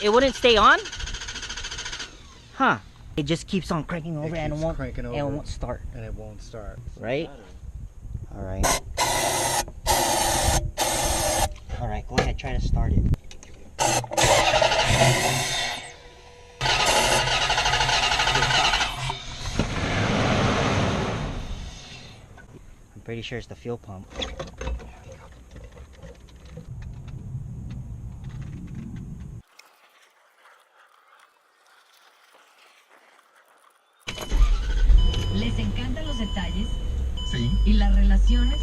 It wouldn't stay on? Huh. It just keeps on cranking over and it won't start. And it won't start. Right? Alright. Alright, go ahead, try to start it. I'm pretty sure it's the fuel pump. Les encantan los detalles Sí. y las relaciones